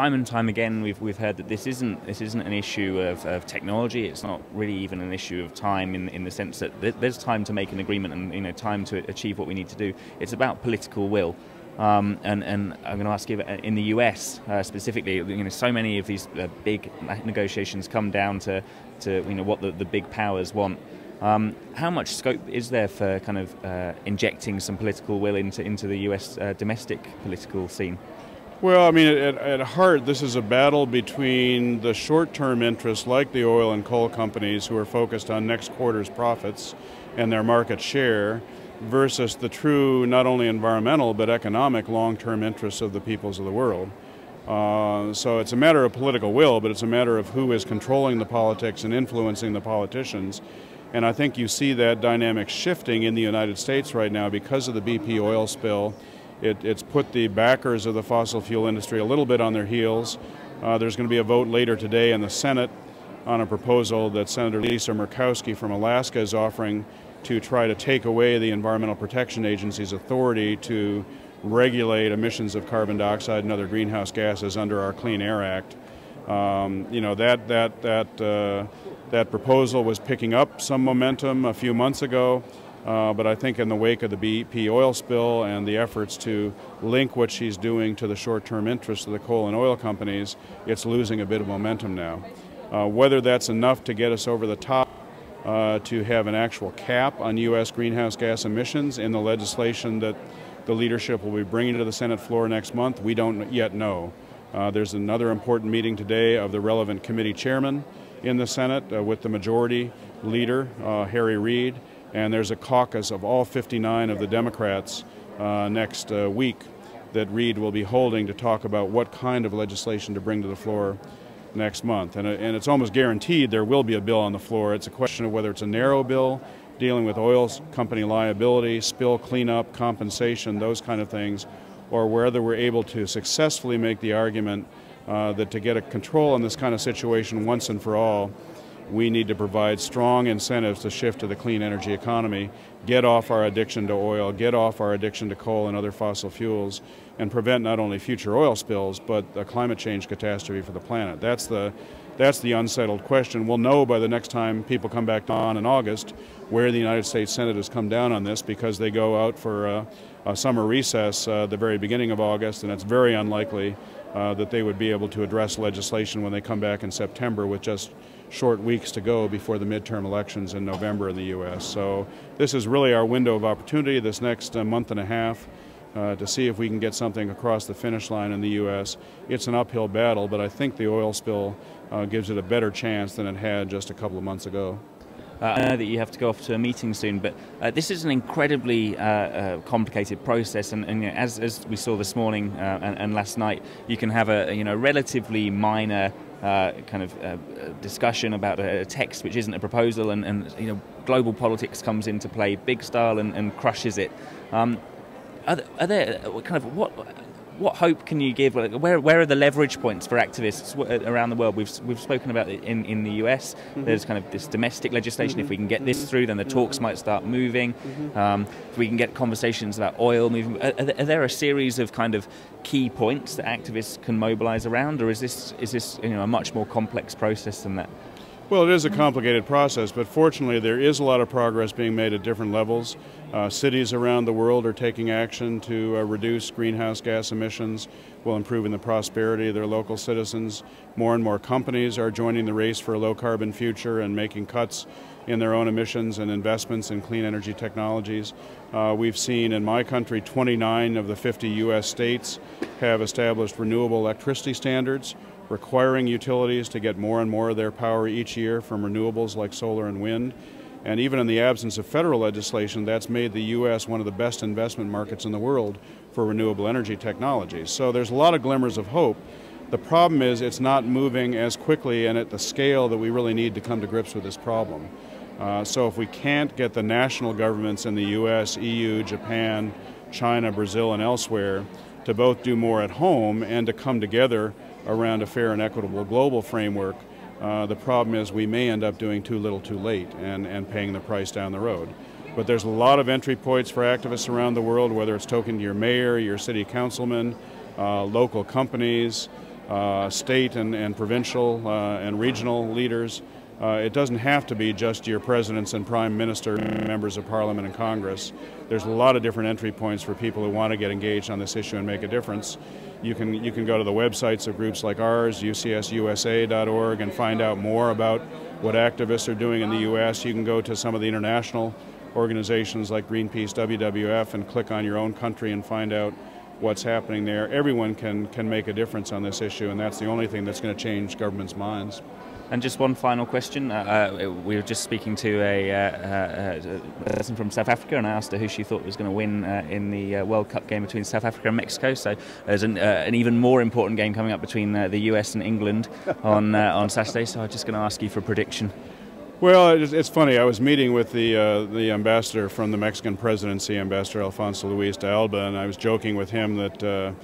time and time again, we've heard that this isn't an issue of technology. It's not really even an issue of time in the sense that there's time to make an agreement and time to achieve what we need to do. It's about political will. And I'm going to ask you, in the US specifically, so many of these big negotiations come down to what the big powers want. How much scope is there for kind of injecting some political will into the US domestic political scene? Well, I mean, at heart, this is a battle between the short-term interests like the oil and coal companies who are focused on next quarter's profits and their market share versus the true, not only environmental, but economic long-term interests of the peoples of the world. So it's a matter of political will, but it's a matter of who is controlling the politics and influencing the politicians. And I think you see that dynamic shifting in the United States right now because of the BP oil spill. It's put the backers of the fossil fuel industry a little bit on their heels. There's going to be a vote later today in the Senate on a proposal that Senator Lisa Murkowski from Alaska is offering to try to take away the Environmental Protection Agency's authority to regulate emissions of carbon dioxide and other greenhouse gases under our Clean Air Act. That proposal was picking up some momentum a few months ago. But I think in the wake of the BP oil spill and the efforts to link what she's doing to the short-term interests of the coal and oil companies, it's losing a bit of momentum now. Whether that's enough to get us over the top to have an actual cap on U.S. greenhouse gas emissions in the legislation that the leadership will be bringing to the Senate floor next month, we don't yet know. There's another important meeting today of the relevant committee chairman in the Senate with the majority leader, Harry Reid. And there's a caucus of all 59 of the Democrats next week that Reid will be holding to talk about what kind of legislation to bring to the floor next month. And it's almost guaranteed there will be a bill on the floor. It's a question of whether it's a narrow bill dealing with oil company liability, spill cleanup, compensation, those kind of things, or whether we're able to successfully make the argument that to get a control on this kind of situation once and for all, we need to provide strong incentives to shift to the clean energy economy, get off our addiction to oil, get off our addiction to coal and other fossil fuels, and prevent not only future oil spills, but a climate change catastrophe for the planet. That's the unsettled question. We'll know by the next time people come back on in August where the United States Senate has come down on this, because they go out for a summer recess the very beginning of August, and it's very unlikely that they would be able to address legislation when they come back in September with just short weeks to go before the midterm elections in November in the U.S. So this is really our window of opportunity this next month and a half to see if we can get something across the finish line in the U.S. It's an uphill battle, but I think the oil spill gives it a better chance than it had just a couple of months ago. I know that you have to go off to a meeting soon, but this is an incredibly complicated process, and as we saw this morning and last night, you can have a relatively minor kind of discussion about a text which isn't a proposal, and global politics comes into play big style and crushes it. Are there kind of what hope can you give? Where are the leverage points for activists around the world? We've spoken about it in the US. Mm-hmm. There's kind of this domestic legislation. Mm-hmm. If we can get this through, then the talks might start moving. Mm-hmm. If we can get conversations about oil moving, are there a series of kind of key points that activists can mobilize around, or is this a much more complex process than that? Well, it is a complicated process, but fortunately there is a lot of progress being made at different levels. Cities around the world are taking action to reduce greenhouse gas emissions while improving the prosperity of their local citizens. More and more companies are joining the race for a low-carbon future and making cuts in their own emissions and investments in clean energy technologies. We've seen in my country 29 of the 50 U.S. states have established renewable electricity standards, requiring utilities to get more and more of their power each year from renewables like solar and wind. And even in the absence of federal legislation, that's made the U.S. one of the best investment markets in the world for renewable energy technologies. So there's a lot of glimmers of hope. The problem is it's not moving as quickly and at the scale that we really need to come to grips with this problem. So if we can't get the national governments in the U.S., EU, Japan, China, Brazil, and elsewhere to both do more at home and to come together around a fair and equitable global framework, the problem is we may end up doing too little too late and paying the price down the road. But there's a lot of entry points for activists around the world, whether it's talking to your mayor, your city councilman, local companies, state and provincial and regional leaders. It doesn't have to be just your presidents and prime minister, members of parliament and Congress. There's a lot of different entry points for people who want to get engaged on this issue and make a difference. You can go to the websites of groups like ours, ucsusa.org, and find out more about what activists are doing in the U.S. You can go to some of the international organizations like Greenpeace, WWF, and click on your own country and find out what's happening there. Everyone can make a difference on this issue, and that's the only thing that's going to change governments' minds. And just one final question. We were just speaking to a person from South Africa, and I asked her who she thought was going to win in the World Cup game between South Africa and Mexico. So there's an even more important game coming up between the US and England on Saturday. So I'm just going to ask you for a prediction. Well, it's funny. I was meeting with the ambassador from the Mexican presidency, Ambassador Alfonso Luis de Alba, and I was joking with him that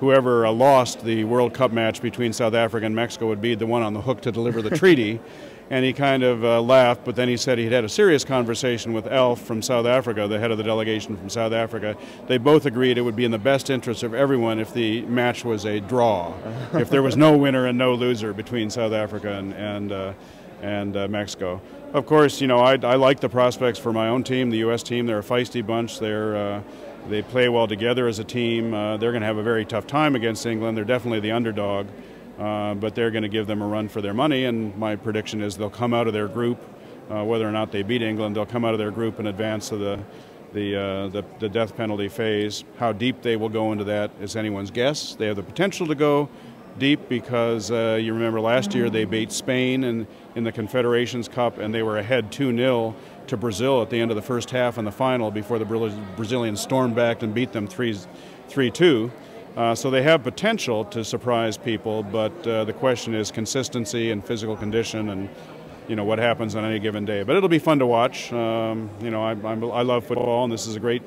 whoever lost the World Cup match between South Africa and Mexico would be the one on the hook to deliver the treaty. And he kind of laughed, but then he said he'd had a serious conversation with Alf from South Africa, the head of the delegation from South Africa. They both agreed it would be in the best interest of everyone if the match was a draw, if there was no winner and no loser between South Africa and Mexico. Of course, you know, I like the prospects for my own team, the U.S. team. They're a feisty bunch. They play well together as a team. They're going to have a very tough time against England. They're definitely the underdog, but they're going to give them a run for their money, and my prediction is they'll come out of their group. Whether or not they beat England, they'll come out of their group and advance to the death penalty phase. How deep they will go into that is anyone's guess. They have the potential to go deep because you remember last year they beat Spain in the Confederations Cup, and they were ahead 2-0 to Brazil at the end of the first half in the final before the Brazilians stormed back and beat them 3-2. So they have potential to surprise people, but the question is consistency and physical condition and, you know, what happens on any given day. But it'll be fun to watch. You know, I love football, and this is a great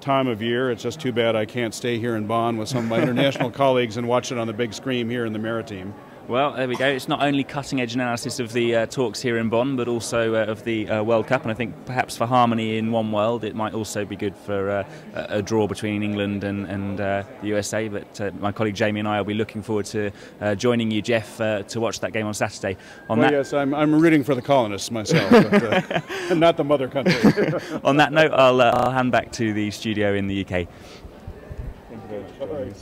time of year. It's just too bad I can't stay here in Bonn with some of my international colleagues and watch it on the big screen here in the Maritime. Well, there we go. It's not only cutting-edge analysis of the talks here in Bonn, but also of the World Cup. And I think perhaps for harmony in one world, it might also be good for a draw between England and the USA. But my colleague Jamie and I will be looking forward to joining you, Jeff, to watch that game on Saturday. Yes, I'm rooting for the colonists myself, but not the mother country. On that note, I'll hand back to the studio in the UK. Thank you very much.